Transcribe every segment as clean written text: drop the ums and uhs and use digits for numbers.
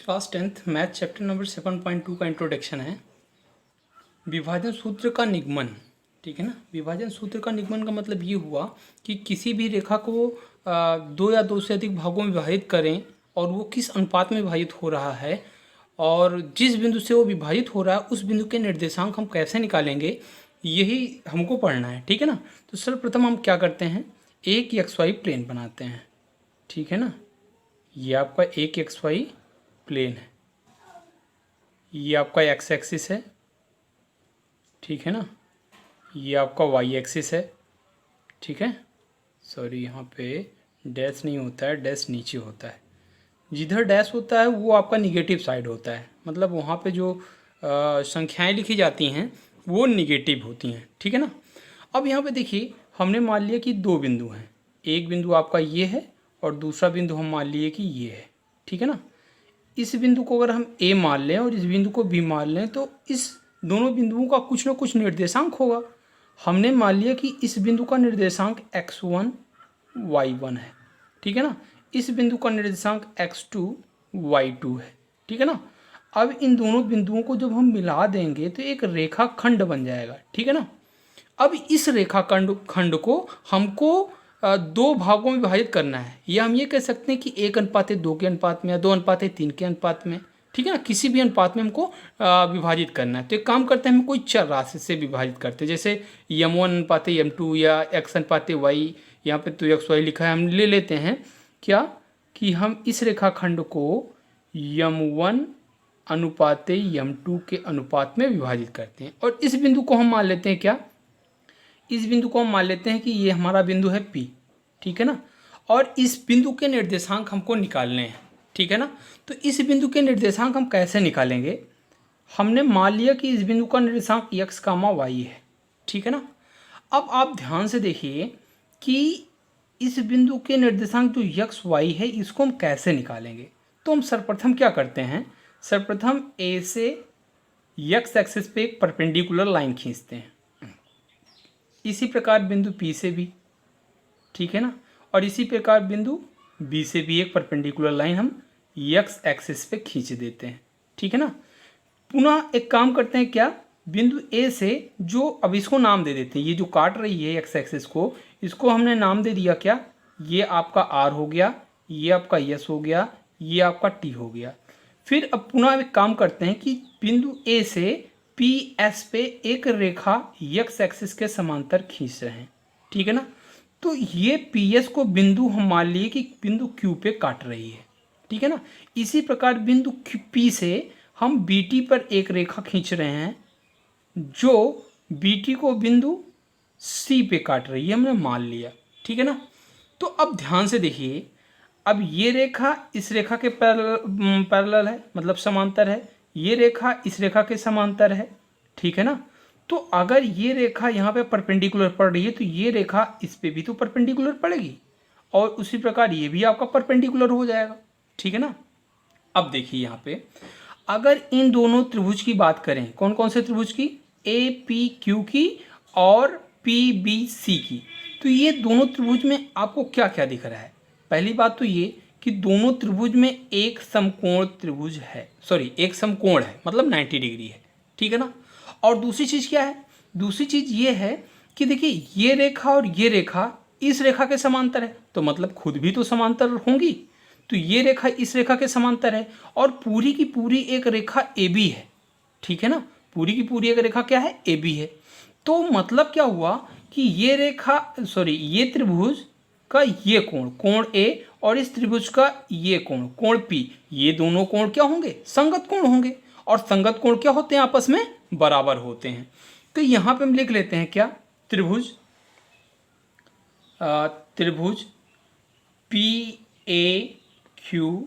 Class 10th math chapter number 7.2 का introduction है। विभाजन सूत्र का निगमन, ठीक है ना। विभाजन सूत्र का निगमन का मतलब ये हुआ कि किसी भी रेखा को दो या दो से अधिक भागों में विभाजित करें और वो किस अनुपात में विभाजित हो रहा है और जिस बिंदु से वो विभाजित हो रहा है उस बिंदु के निर्देशांक हम कैसे निकालेंगे, यही हमको पढ़ना है, ठीक है ना। तो सर्वप्रथम हम क्या करते हैं, एक XY प्लेन बनाते हैं, ठीक है ना। ये आपका एक XY प्लेन है, ये आपका एक्स एक्सिस है, ठीक है ना। ये आपका वाई एक्सिस है, ठीक है। सॉरी, यहाँ पे डैश नहीं होता है, डैश नीचे होता है। जिधर डैश होता है वो आपका निगेटिव साइड होता है, मतलब वहाँ पे जो संख्याएं लिखी जाती हैं वो निगेटिव होती हैं, ठीक है ना। अब यहाँ पे देखिए, हमने मान लिया कि दो बिंदु हैं, एक बिंदु आपका ये है और दूसरा बिंदु हम मान लिए कि ये है, ठीक है ना। इस बिंदु को अगर हम A मान लें और इस बिंदु को B मान लें तो इस दोनों बिंदुओं का कुछ ना कुछ निर्देशांक होगा। हमने मान लिया कि इस बिंदु का निर्देशांक x1 y1 है, ठीक है ना। इस बिंदु का निर्देशांक x2 y2 है, ठीक है ना। अब इन दोनों बिंदुओं को जब हम मिला देंगे तो एक रेखा खंड बन जाएगा, ठीक है ना। अब इस रेखा खंड को हमको दो भागों में विभाजित करना है, या हम ये कह सकते हैं कि 1:2 के अनुपात में या 2:3 के अनुपात में, ठीक है ना। किसी भी अनुपात में हमको विभाजित करना है। तो एक काम करते हैं, हम कोई चर राशि से विभाजित करते हैं, जैसे m1:m2 या x:y। यहाँ पे तो XY लिखा है, हम ले लेते हैं क्या कि हम इस रेखाखंड को m1:m2 के अनुपात में विभाजित करते हैं। और इस बिंदु को हम मान लेते हैं क्या, इस बिंदु को हम मान लेते हैं कि ये हमारा बिंदु है P, ठीक है ना। और इस बिंदु के निर्देशांक हमको निकालने हैं, ठीक है ना। तो इस बिंदु के निर्देशांक हम कैसे निकालेंगे, हमने मान लिया कि इस बिंदु का निर्देशांक x, y है, ठीक है ना। अब आप ध्यान से देखिए कि इस बिंदु के निर्देशांक जो x, y है इसको हम कैसे निकालेंगे। तो हम सर्वप्रथम क्या करते हैं, सर्वप्रथम A से x एक्सिस पे एक परपेंडिकुलर लाइन खींचते हैं, इसी प्रकार बिंदु P से भी, ठीक है ना। और इसी प्रकार बिंदु B से भी एक परपेंडिकुलर लाइन हम x एक्सिस पे खींच देते हैं, ठीक है ना। पुनः एक काम करते हैं क्या, बिंदु A से जो, अब इसको नाम दे देते हैं, ये जो काट रही है x एक्सिस को, इसको हमने नाम दे दिया क्या, ये आपका R हो गया, ये आपका S हो गया, ये आपका T हो गया। फिर अब पुनः एक काम करते हैं कि बिंदु A से PS पे एक रेखा x एक्सिस के समांतर खींच रहे हैं, ठीक है ना। तो ये PS को बिंदु हम मान लिए कि बिंदु Q पे काट रही है, ठीक है ना। इसी प्रकार बिंदु P से हम BT पर एक रेखा खींच रहे हैं जो BT को बिंदु C पे काट रही है, हमने मान लिया, ठीक है ना। तो अब ध्यान से देखिए, अब ये रेखा इस रेखा के पैरेलल है, मतलब समांतर है, ये रेखा इस रेखा के समांतर है, ठीक है ना। तो अगर ये रेखा यहाँ पे परपेंडिकुलर पड़ रही है तो ये रेखा इस पे भी तो परपेंडिकुलर पड़ेगी और उसी प्रकार ये भी आपका परपेंडिकुलर हो जाएगा, ठीक है ना। अब देखिए यहाँ पे अगर इन दोनों त्रिभुज की बात करें, कौन कौन से त्रिभुज की, APQ की और PBC की, तो ये दोनों त्रिभुज में आपको क्या क्या दिख रहा है। पहली बात तो ये कि दोनों त्रिभुज में एक समकोण त्रिभुज है, सॉरी एक समकोण है, मतलब 90 डिग्री है, ठीक है ना। और दूसरी चीज़ क्या है, दूसरी चीज़ ये है कि देखिए ये रेखा और ये रेखा इस रेखा के समांतर है, तो मतलब खुद भी तो समांतर होंगी। तो ये रेखा इस रेखा के समांतर है और पूरी की पूरी एक रेखा AB है, ठीक है ना। पूरी की पूरी एक रेखा क्या है, AB है। तो मतलब क्या हुआ कि ये रेखा, सॉरी ये त्रिभुज का ये कोण, कोण A, और इस त्रिभुज का ये कोण, कोण P, ये दोनों कोण क्या होंगे, संगत कोण होंगे। और संगत कोण क्या होते हैं, आपस में बराबर होते हैं। तो यहाँ पे हम लिख लेते हैं क्या, त्रिभुज त्रिभुज PAQ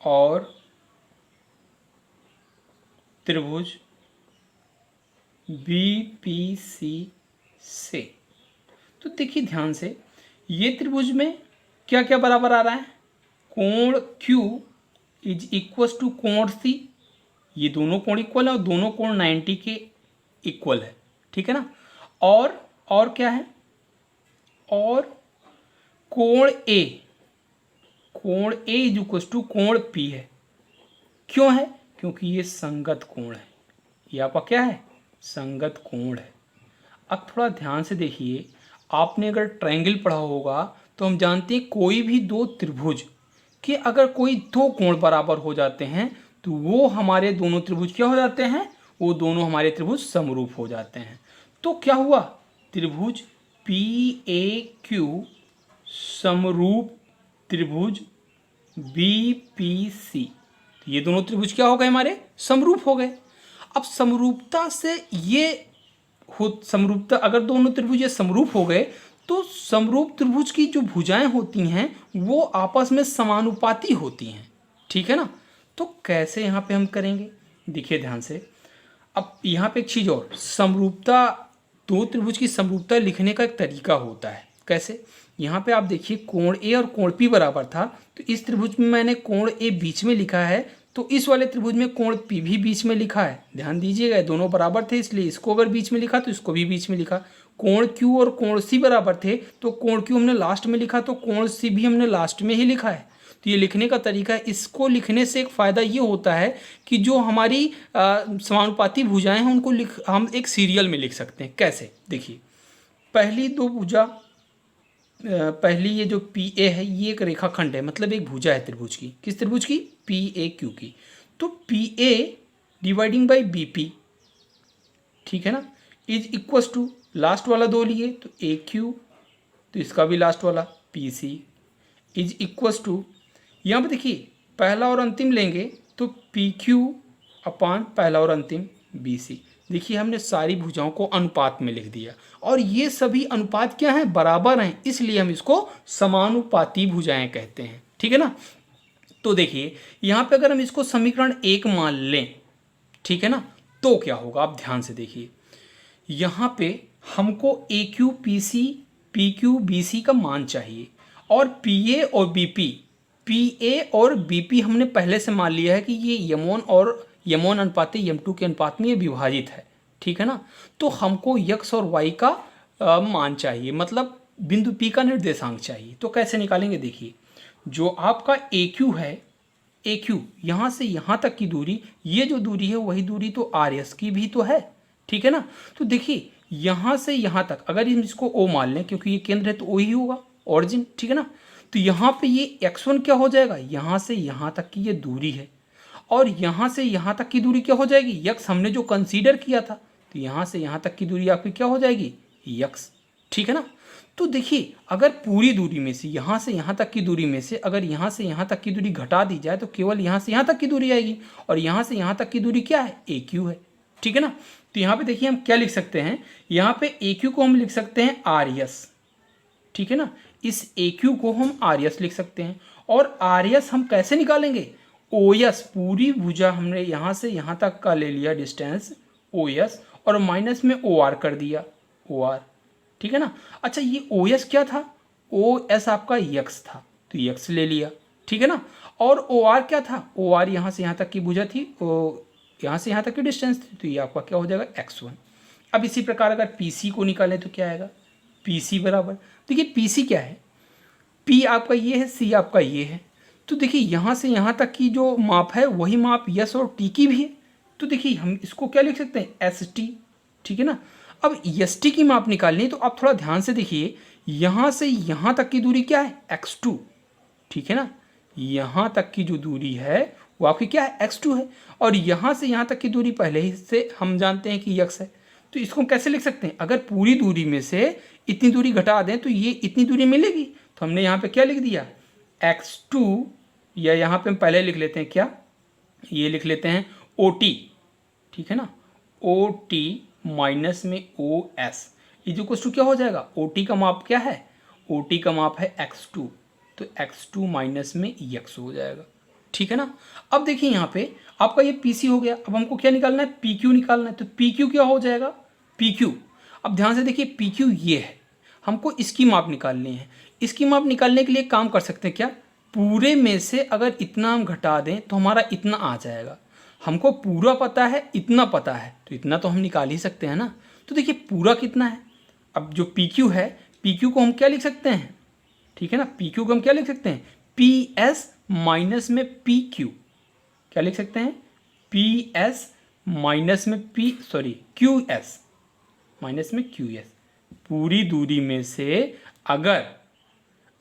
और त्रिभुज BPC से। तो देखिए ध्यान से, ये त्रिभुज में क्या क्या बराबर आ रहा है, कोण Q इज इक्वल टू कोण C, ये दोनों कोण इक्वल है और दोनों कोण 90 के इक्वल है, ठीक है ना। और क्या है, और कोण A, कोण ए इज इक्वल टू कोण पी है। क्यों है? क्योंकि ये संगत कोण है। ये आपका क्या है? संगत कोण है। अब थोड़ा ध्यान से देखिए, आपने अगर ट्रायंगल पढ़ा होगा तो हम जानते हैं कोई भी दो त्रिभुज के अगर कोई दो कोण बराबर हो जाते हैं तो वो हमारे दोनों त्रिभुज क्या हो जाते हैं? वो दोनों हमारे त्रिभुज समरूप हो जाते हैं। तो क्या हुआ? त्रिभुज पी ए क्यू समरूप त्रिभुज बी पी सी। ये दोनों त्रिभुज क्या हो गए? हमारे समरूप हो गए। अब समरूपता से ये समरूपता, अगर दोनों त्रिभुज ये समरूप हो गए तो समरूप त्रिभुज की जो भुजाएं होती हैं वो आपस में समानुपाती होती हैं। ठीक है ना? तो कैसे यहाँ पे हम करेंगे? देखिए ध्यान से। अब यहाँ पे एक चीज़ और, समरूपता, दो त्रिभुज की समरूपता लिखने का एक तरीका होता है। कैसे? यहाँ पे आप देखिए, कोण ए और कोण पी बराबर था तो इस त्रिभुज में मैंने कोण ए बीच में लिखा है, तो इस वाले त्रिभुज में कोण पी भी बीच में लिखा है। ध्यान दीजिएगा, दोनों बराबर थे इसलिए इसको अगर बीच में लिखा तो इसको भी बीच में लिखा। कोण क्यू और कोण सी बराबर थे तो कोण क्यू हमने लास्ट में लिखा तो कोण सी भी हमने लास्ट में ही लिखा है। तो ये लिखने का तरीका है। इसको लिखने से एक फ़ायदा ये होता है कि जो हमारी समानुपाती भुजाएं हैं उनको हम एक सीरियल में लिख सकते हैं। कैसे? देखिए, पहली दो भुजा, पहली ये जो पी ए है ये एक रेखाखंड है, मतलब एक भुजा है त्रिभुज की। किस त्रिभुज की? पी ए क्यू की। तो P A dividing by B P, ठीक है ना, इज इक्वल टू, लास्ट वाला दो लिए तो ए क्यू, तो इसका भी लास्ट वाला P C is equal to, यहाँ पे देखिए पहला और अंतिम लेंगे तो पी क्यू अपान पहला और अंतिम बी सी। देखिए हमने सारी भुजाओं को अनुपात में लिख दिया और ये सभी अनुपात क्या हैं? बराबर हैं, इसलिए हम इसको समानुपाती भुजाएं कहते हैं। ठीक है ना? तो देखिए यहाँ पे अगर हम इसको समीकरण 1 मान लें, ठीक है ना, तो क्या होगा? आप ध्यान से देखिए, यहाँ पे हमको A Q P C, P Q B C का मान चाहिए और पी ए और बी पी, पी ए और बी पी हमने पहले से मान लिया है कि ये यमोन और यमोन अनुपात यम टू के अनुपात में ये विभाजित है। ठीक है ना? तो हमको यक्स और वाई का मान चाहिए, मतलब बिंदु पी का निर्देशांक चाहिए। तो कैसे निकालेंगे? देखिए, जो आपका ए क्यू है, ए क्यू यहाँ से यहाँ तक की दूरी, ये जो दूरी है वही दूरी तो आर एस की भी तो है। ठीक है ना? तो देखिए यहाँ से यहाँ तक अगर हम इसको ओ मान लें, क्योंकि ये केंद्र है तो ओ ही होगा, ऑरिजिन। ठीक है ना? तो यहाँ पे ये x1 क्या हो जाएगा? यहाँ से यहाँ तक की ये दूरी है और यहाँ से यहाँ तक की दूरी क्या हो जाएगी? यक्स हमने जो कंसीडर किया था, तो यहाँ से यहाँ तक की दूरी आपकी क्या हो जाएगी? यक्स। ठीक है ना? तो देखिए अगर पूरी दूरी में से यहाँ से यहाँ तक की दूरी में से अगर यहाँ से यहाँ तक की दूरी घटा दी जाए तो केवल यहाँ से यहाँ तक की दूरी आएगी और यहाँ से यहाँ तक की दूरी क्या है? ए क्यू है। ठीक है ना? तो यहाँ पे देखिए हम क्या लिख सकते हैं, यहाँ पे ए क्यू को हम लिख सकते हैं आर एस। ठीक है ना? इस ए क्यू को हम आर एस लिख सकते हैं और आर एस हम कैसे निकालेंगे? ओ एस, पूरी भुजा हमने यहाँ से यहाँ तक का ले लिया डिस्टेंस ओ एस और माइनस में ओ आर कर दिया, ओ आर। ठीक है ना? अच्छा, ये ओ एस क्या था? ओ एस आपका यक्स था तो यक्स ले लिया। ठीक है ना? और ओ आर क्या था? ओ आर यहाँ से यहाँ तक की भुजा थी, यहाँ से यहाँ तक की डिस्टेंस थी, तो ये आपका क्या हो जाएगा? x1। अब इसी प्रकार अगर पी सी को निकालें तो क्या आएगा? पी सी बराबर, देखिए पी सी क्या है? पी आपका ये है, सी आपका ये है, तो देखिए यहाँ से यहाँ तक की जो माप है वही माप यस और टी की भी है। तो देखिए हम इसको क्या लिख सकते हैं? S T. ठीक है ना? अब एस टी की माप निकालनी है तो आप थोड़ा ध्यान से देखिए, यहाँ से यहाँ तक की दूरी क्या है? x2। ठीक है ना? यहाँ तक की जो दूरी है वो आपकी क्या है? x2 है और यहाँ से यहाँ तक की दूरी पहले ही से हम जानते हैं कि x है। तो इसको हम कैसे लिख सकते हैं? अगर पूरी दूरी में से इतनी दूरी घटा दें तो ये इतनी दूरी मिलेगी, तो हमने यहाँ पे क्या लिख दिया? x2, या यहाँ पे हम पहले लिख लेते हैं क्या? ये लिख लेते हैं OT। ठीक है ना? OT माइनस में OS इज इक्वल टू क्या हो जाएगा? OT का माप क्या है? OT का माप है x2, तो x2 माइनस में x हो जाएगा। ठीक है ना? अब देखिए यहाँ पे आपका ये PC हो गया। अब हमको क्या निकालना है? PQ निकालना है। तो PQ क्या हो जाएगा? PQ, अब ध्यान से देखिए, PQ ये है, हमको इसकी माप निकालनी है। इसकी माप निकालने के लिए काम कर सकते हैं क्या? पूरे में से अगर इतना हम घटा दें तो हमारा इतना आ जाएगा। हमको पूरा पता है, इतना पता है, तो इतना तो हम निकाल ही सकते हैं ना। तो देखिए पूरा कितना है? अब जो PQ है, PQ को हम क्या लिख सकते हैं? ठीक है ना? PQ को हम क्या लिख सकते हैं? पी एस माइनस में पी क्यू, क्या लिख सकते हैं, पी एस माइनस में क्यू एस माइनस में क्यू एस। पूरी दूरी में से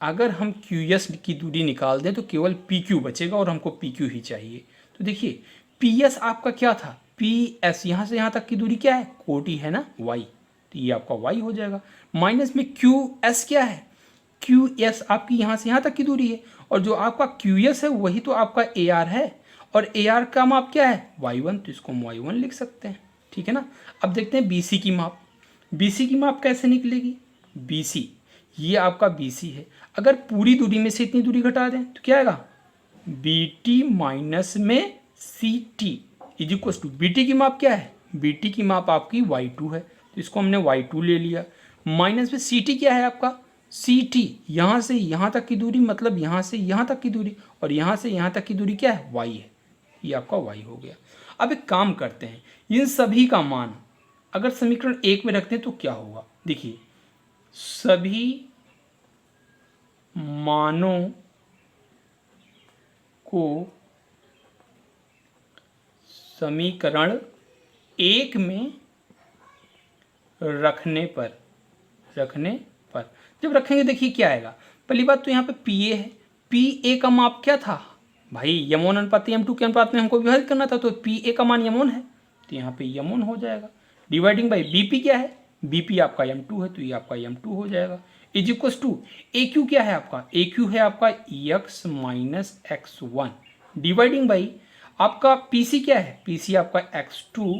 अगर हम क्यू एस की दूरी निकाल दें तो केवल पी क्यू बचेगा और हमको पी क्यू ही चाहिए। तो देखिए पी एस आपका क्या था, पी एस यहाँ से यहाँ तक की दूरी क्या है, कोटि है ना, वाई, तो ये आपका वाई हो जाएगा। माइनस में क्यू एस क्या है, क्यू एस आपकी यहाँ से यहाँ तक की दूरी है, और जो आपका क्यू एस है वही तो आपका ए आर है, और ए आर का माप क्या है, वाई वन, तो इसको हम वाई वन लिख सकते हैं। ठीक है ना। अब देखते हैं बी सी की माप। बी सी की माप कैसे निकलेगी, बी सी, ये आपका बी सी है, अगर पूरी दूरी में से इतनी दूरी घटा दें तो क्या आएगा, बी टी माइनस में C T is equal to, B T की माप क्या है, बी टी की माप आपकी वाई टू है, तो इसको हमने वाई टू ले लिया, माइनस में सी टी क्या है आपका, सी टी यहाँ से यहाँ तक की दूरी, मतलब यहाँ से यहाँ तक की दूरी, और यहाँ से यहाँ तक की दूरी क्या है, वाई है, ये आपका वाई हो गया। अब एक काम करते हैं, इन सभी का मान अगर समीकरण एक में रखते हैं तो क्या होगा, देखिए सभी मानों को समीकरण एक में रखने पर जब रखेंगे देखिए क्या आएगा। पहली बात तो यहाँ पे पी ए है, पी ए का माप क्या था भाई, यम1 अनुपात यम2 के अनुपात में हमको विभाजित करना था, तो पी ए का मान यम1 है, तो यहाँ पे यम1 हो जाएगा। डिवाइडिंग बाई बी पी क्या है, बी पी आपका यम2 है, तो ये आपका यम2 हो जाएगा, is equal to A Q क्या है आपका, ए क्यू है आपका X minus X one, dividing by आपका पी सी क्या है, पी सी आपका x2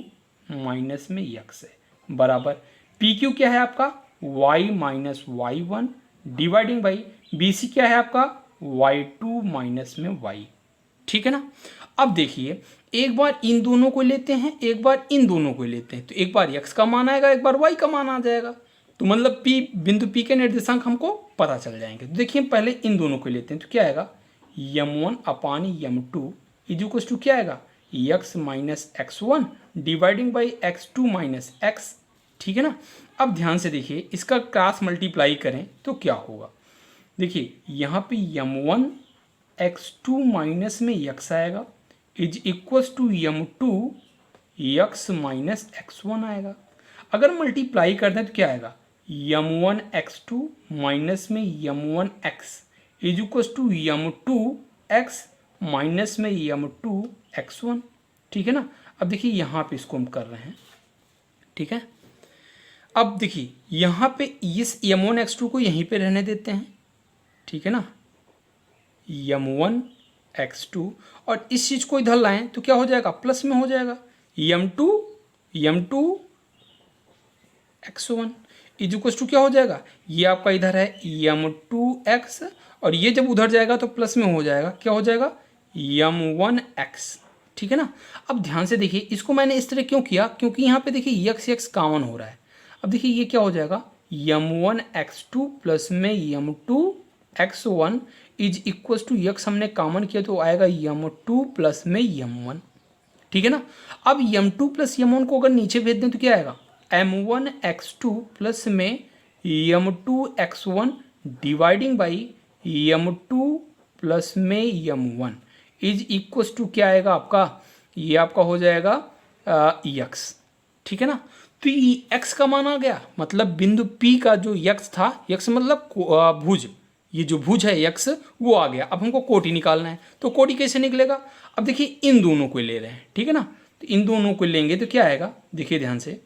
माइनस में x है, बराबर पी क्यू क्या है आपका y minus Y one, dividing by B C क्या है आपका y2 माइनस में y। ठीक है ना। अब देखिए एक बार इन दोनों को लेते हैं, एक बार इन दोनों को लेते हैं, तो एक बार x का मान आएगा, एक बार y का मान आ जाएगा, तो मतलब p बिंदु p के निर्देशांक हमको पता चल जाएंगे। तो देखिए पहले इन दोनों को लेते हैं, तो क्या आएगा, यम1 upon m two is equal to क्या आएगा, x minus X one dividing by x two minus x. ठीक है ना। अब ध्यान से देखिए इसका क्रॉस मल्टीप्लाई करें तो क्या होगा, देखिए यहाँ पे यम1 x2 माइनस में x आएगा is equals to m two x minus x1 आएगा। अगर मल्टीप्लाई करते हैं तो क्या आएगा, यम1 x2 माइनस में m one x is equals to m two x minus में यम2 x1। ठीक है ना। अब देखिए यहाँ पे इसको हम कर रहे हैं, ठीक है। अब देखिए यहाँ पे इस यम1 x2 को यहीं पे रहने देते हैं, ठीक है ना, यम1 x2, और इस चीज़ को इधर लाएं तो क्या हो जाएगा, प्लस में हो जाएगा, यम2 x1 इज इक्वल टू क्या हो जाएगा, ये आपका इधर है यम2 x, और ये जब उधर जाएगा तो प्लस में हो जाएगा, क्या हो जाएगा, यम1 x। ठीक है ना। अब ध्यान से देखिए इसको मैंने इस तरह क्यों किया, क्योंकि यहाँ पे देखिए x कॉमन हो रहा है। अब देखिए ये क्या हो जाएगा, यम1 x2 प्लस में यम2 x1 is equal to x हमने कॉमन किया तो आएगा यम2 प्लस में यम1। ठीक है ना। अब यम2 प्लस यम1 को अगर नीचे भेज दें तो क्या आएगा, m1 x2 प्लस में यम2 x1 डिवाइडिंग बाई यम2 प्लस में यम1 इज इक्वल टू क्या आएगा आपका, ये आपका हो जाएगा x। ठीक है ना। तो ये x का मान आ गया, मतलब बिंदु P का जो x था, x मतलब भुज, ये जो भुज है x वो आ गया। अब हमको कोटि निकालना है, तो कोटि कैसे निकलेगा, अब देखिए इन दोनों को ले रहे हैं, ठीक है ना। तो इन दोनों को लेंगे तो क्या आएगा, देखिए ध्यान से,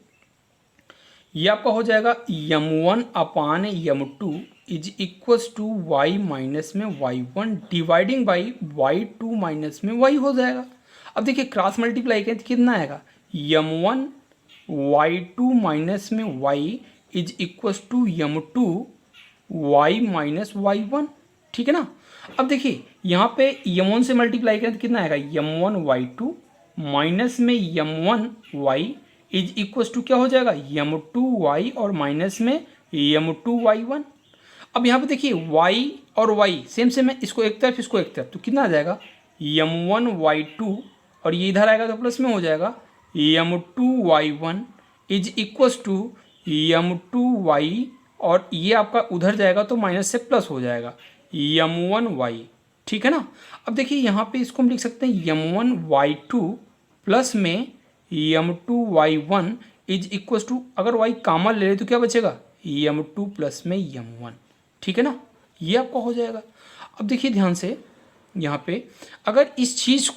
ये आपका हो जाएगा m one upon m two is equals to y minus में y1 dividing by y2 minus में y हो जाएगा। अब देखिए क्रॉस मल्टीप्लाई करें तो कितना आएगा, यम1 y2 माइनस में y is equals to m two y minus y1। ठीक है ना। अब देखिए यहाँ पे यम1 से मल्टीप्लाई करें तो कितना आएगा, यम1 y2 माइनस में यम1 y इज इक्वल्स टू क्या हो जाएगा, यम2 y और माइनस में यम2 y1। अब यहाँ पे देखिए y और y सेम सेम है, इसको एक तरफ इसको एक तरफ, तो कितना आ जाएगा, यम1 y2 और ये इधर आएगा तो प्लस में हो जाएगा m two y1 is equals to m two y, और ये आपका उधर जाएगा तो माइनस से प्लस हो जाएगा यम1 y ठीक है ना। अब देखिए यहाँ पे इसको हम लिख सकते हैं m1y2 प्लस में m2y1 इज इक्वल टू, अगर y कॉमन ले ले तो क्या बचेगा, m2 प्लस में m1, ठीक है ना, ये आपका हो जाएगा। अब देखिए ध्यान से यहाँ पे अगर इस चीज़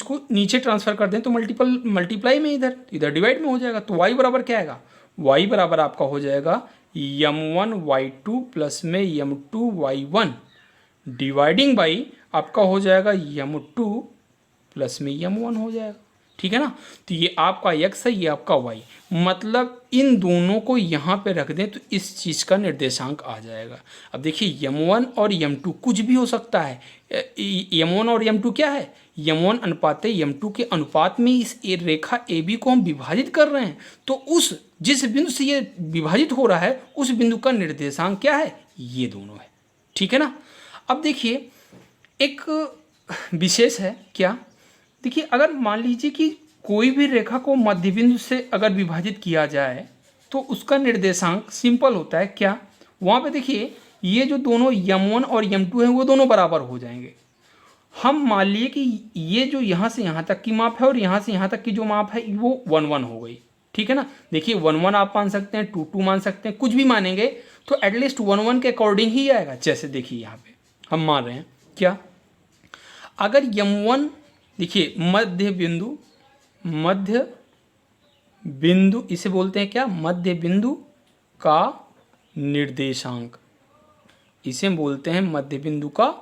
को नीचे ट्रांसफ़र कर दें तो मल्टीप्लाई में इधर डिवाइड में हो जाएगा। तो y बराबर क्या आएगा, y बराबर आपका हो जाएगा m1y2 प्लस में m2y1 डिवाइडिंग बाई आपका हो जाएगा m2 प्लस में m1 हो जाएगा, ठीक है ना। तो ये आपका x है, ये आपका y, मतलब इन दोनों को यहाँ पे रख दें तो इस चीज़ का निर्देशांक आ जाएगा। अब देखिए m1 और m2 कुछ भी हो सकता है, m1 और m2 क्या है, m1 अनुपात m2 के अनुपात में इस रेखा AB को हम विभाजित कर रहे हैं, तो उस जिस बिंदु से ये विभाजित हो रहा है उस बिंदु का निर्देशांक क्या है, ये दोनों है, ठीक है ना। अब देखिए एक विशेष है क्या, देखिए अगर मान लीजिए कि कोई भी रेखा को मध्य बिंदु से अगर विभाजित किया जाए तो उसका निर्देशांक सिंपल होता है क्या, वहाँ पे देखिए ये जो दोनों m1 और m2 हैं वो दोनों बराबर हो जाएंगे। हम मान लिए कि ये जो यहाँ से यहाँ तक की माप है और यहाँ से यहाँ तक की जो माप है वो 1 1 हो गई, ठीक है ना। देखिए 1 1 आप मान सकते हैं, 2 2 मान सकते हैं, कुछ भी मानेंगे तो एटलीस्ट 1 1 के अकॉर्डिंग ही आएगा। जैसे देखिए यहाँ पे हम मान रहे हैं क्या, अगर m1 देखिए मध्य बिंदु इसे बोलते हैं क्या, मध्य बिंदु का निर्देशांक, इसे बोलते हैं मध्य बिंदु का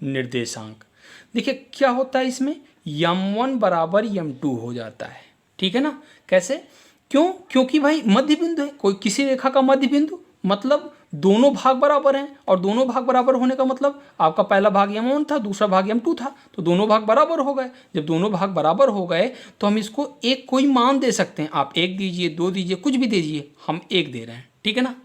निर्देशांक। देखिए क्या होता है इसमें, m1 बराबर m2 हो जाता है, ठीक है ना। कैसे, क्यों, क्योंकि भाई मध्य बिंदु है, कोई किसी रेखा का मध्य बिंदु, मतलब दोनों भाग बराबर हैं, और दोनों भाग बराबर होने का मतलब आपका पहला भाग m1 था, दूसरा भाग m2 था, तो दोनों भाग बराबर हो गए। जब दोनों भाग बराबर हो गए तो हम इसको एक कोई मान दे सकते हैं, आप 1 दीजिए, 2 दीजिए, कुछ भी दीजिए, हम 1 दे रहे हैं, ठीक है ना,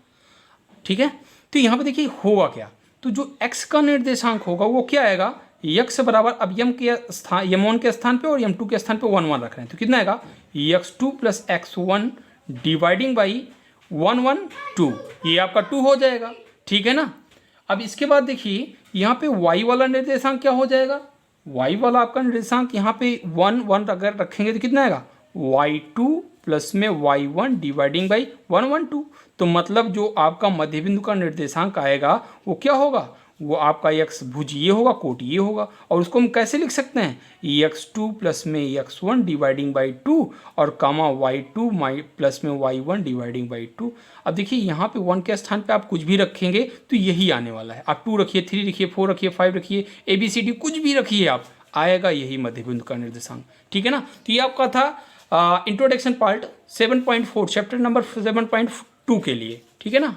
ठीक है। तो यहाँ पे देखिए होगा क्या, तो जो x का निर्देशांक होगा वो क्या आएगा, x बराबर, अब m1 के स्थान पे और m2 के स्थान पे 1 1 रख रहे हैं, तो कितना आएगा x2 plus x1 dividing by 1 1 2, ये आपका 2 हो जाएगा, ठीक है ना। अब इसके बाद देखिए यहाँ पे y वाला निर्देशांक क्या हो जाएगा, y वाला आपका निर्देशांक यहाँ पे 1 1 अगर रखेंगे तो कितना आएगा y2 प्लस में y1 डिवाइडिंग बाई 1 1 2, तो मतलब जो आपका मध्य बिंदु का निर्देशांक आएगा वो क्या होगा, वो आपका x भुज ये होगा, कोट ये होगा, और उसको हम कैसे लिख सकते हैं, x2 प्लस में x1 डिवाइडिंग बाई 2 और कामा y2 प्लस में y1 डिवाइडिंग बाई 2। अब देखिए यहाँ पे 1 के स्थान पे आप कुछ भी रखेंगे तो यही आने वाला है, आप 2 रखिए, 3 रखिए, 4 रखिए, 5 रखिए, ABCD कुछ भी रखिए, आप आएगा यही मध्य बिंदु का निर्देशांक, ठीक है ना। तो ये आपका था इंट्रोडक्शन पार्ट 7.4 चैप्टर नंबर 7.2 के लिए, ठीक है ना।